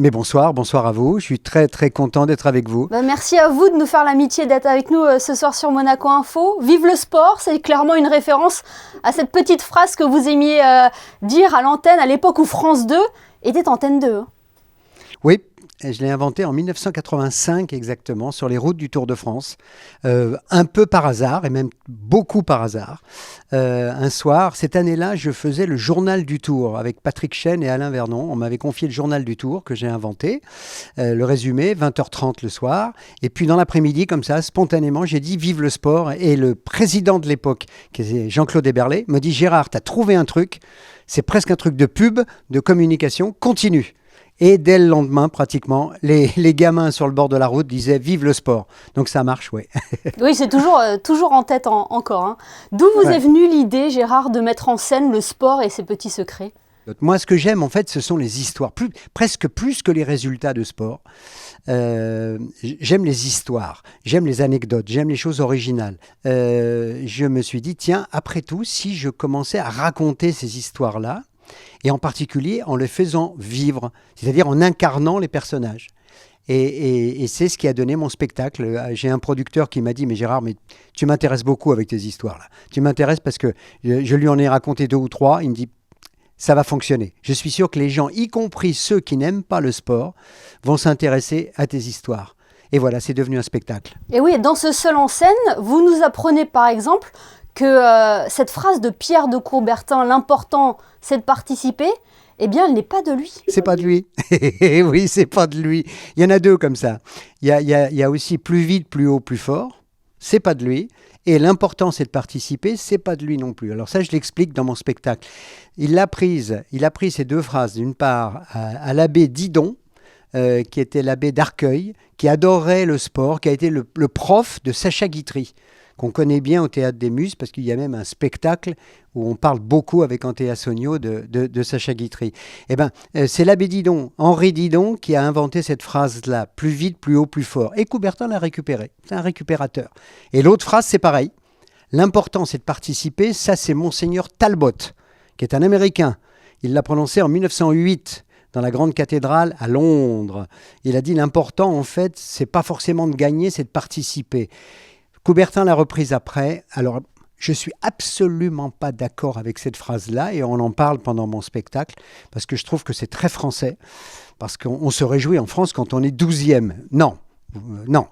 Mais bonsoir, bonsoir à vous. Je suis très très content d'être avec vous. Merci à vous de nous faire l'amitié d'être avec nous ce soir sur Monaco Info. Vive le sport, c'est clairement une référence à cette petite phrase que vous aimiez dire à l'antenne à l'époque où France 2 était Antenne 2. Oui, je l'ai inventé en 1985 exactement, sur les routes du Tour de France. Un peu par hasard, et même beaucoup par hasard. Un soir, cette année-là, je faisais le journal du Tour avec Patrick Chêne et Alain Vernon. On m'avait confié le journal du Tour que j'ai inventé, le résumé, 20h30 le soir. Et puis dans l'après-midi, comme ça, spontanément, j'ai dit « Vive le sport ». Et le président de l'époque, qui est Jean-Claude Héberlet, me dit « Gérard, tu as trouvé un truc, c'est presque un truc de pub, de communication, continue ». Et dès le lendemain, pratiquement, les gamins sur le bord de la route disaient « Vive le sport ». Donc ça marche, oui. Oui, c'est toujours en tête encore. Hein. D'où vous est venue l'idée, Gérard, de mettre en scène le sport et ses petits secrets ? Moi, ce que j'aime, en fait, ce sont les histoires, presque plus que les résultats de sport. J'aime les histoires, j'aime les anecdotes, j'aime les choses originales. Je me suis dit, tiens, après tout, si je commençais à raconter ces histoires-là, et en particulier en les faisant vivre, c'est-à-dire en incarnant les personnages. Et c'est ce qui a donné mon spectacle. J'ai un producteur qui m'a dit « Mais Gérard, mais tu m'intéresses beaucoup avec tes histoires-là. Tu m'intéresses parce que je lui en ai raconté 2 ou 3. » Il me dit « Ça va fonctionner. Je suis sûr que les gens, y compris ceux qui n'aiment pas le sport, vont s'intéresser à tes histoires. » Et voilà, c'est devenu un spectacle. Et oui, dans ce seul en scène, vous nous apprenez par exemple que cette phrase de Pierre de Coubertin, l'important c'est de participer, eh bien elle n'est pas de lui. C'est pas de lui. Oui, c'est pas de lui. Il y en a 2 comme ça. Il y a aussi plus vite, plus haut, plus fort. C'est pas de lui. Et l'important c'est de participer, c'est pas de lui non plus. Alors ça, je l'explique dans mon spectacle. Il a pris ces 2 phrases, d'une part à l'abbé Didon, qui était l'abbé d'Arcueil, qui adorait le sport, qui a été le prof de Sacha Guitry, qu'on connaît bien au Théâtre des Muses, parce qu'il y a même un spectacle où on parle beaucoup avec Anthea Sonio de Sacha Guitry. Eh bien, c'est l'abbé Didon, Henri Didon, qui a inventé cette phrase-là, plus vite, plus haut, plus fort. Et Coubertin l'a récupérée, c'est un récupérateur. Et l'autre phrase, c'est pareil. L'important, c'est de participer. Ça, c'est Monseigneur Talbot, qui est un Américain. Il l'a prononcé en 1908. Dans la grande cathédrale à Londres. Il a dit l'important, en fait, c'est pas forcément de gagner, c'est de participer. Coubertin l'a reprise après. Alors, je suis absolument pas d'accord avec cette phrase-là et on en parle pendant mon spectacle parce que je trouve que c'est très français, parce qu'on se réjouit en France quand on est 12e. Non, non.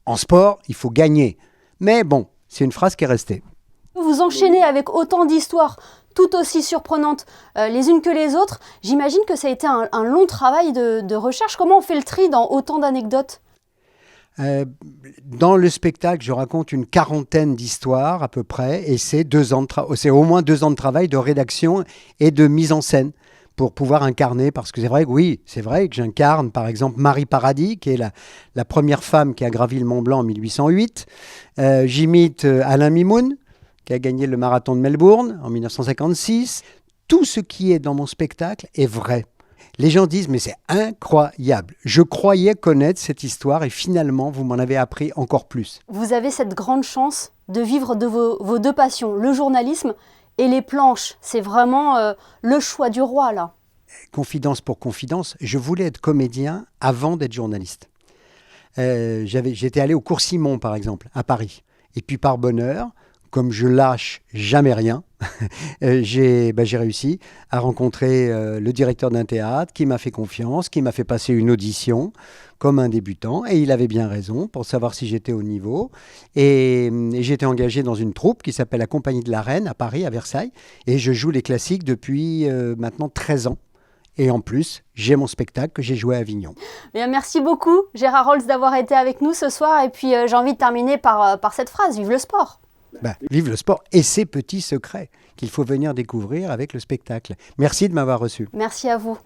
En sport, il faut gagner. Mais bon, c'est une phrase qui est restée. Vous enchaînez avec autant d'histoires tout aussi surprenantes les unes que les autres. J'imagine que ça a été un long travail de recherche. Comment on fait le tri dans autant d'anecdotes ? Dans le spectacle, je raconte une 40aine d'histoires à peu près, et c'est au moins 2 ans de travail de rédaction et de mise en scène pour pouvoir incarner, parce que c'est vrai que j'incarne par exemple Marie Paradis, qui est la première femme qui a gravi le Mont Blanc en 1808. J'imite Alain Mimoun, qui a gagné le marathon de Melbourne en 1956. Tout ce qui est dans mon spectacle est vrai. Les gens disent « mais c'est incroyable ». Je croyais connaître cette histoire et finalement, vous m'en avez appris encore plus. Vous avez cette grande chance de vivre de vos 2 passions, le journalisme et les planches. C'est vraiment le choix du roi, là. Confidence pour confidence, je voulais être comédien avant d'être journaliste. J'étais allé au Cours Simon, par exemple, à Paris. Et puis par bonheur, comme je lâche jamais rien, j'ai réussi à rencontrer le directeur d'un théâtre qui m'a fait confiance, qui m'a fait passer une audition comme un débutant. Et il avait bien raison pour savoir si j'étais au niveau. Et j'ai été engagé dans une troupe qui s'appelle la Compagnie de la Reine à Paris, à Versailles. Et je joue les classiques depuis maintenant 13 ans. Et en plus, j'ai mon spectacle que j'ai joué à Avignon. Bien, merci beaucoup, Gérard Holtz, d'avoir été avec nous ce soir. Et puis, j'ai envie de terminer par cette phrase, vive le sport. Vive le sport et ses petits secrets qu'il faut venir découvrir avec le spectacle. Merci de m'avoir reçu. Merci à vous.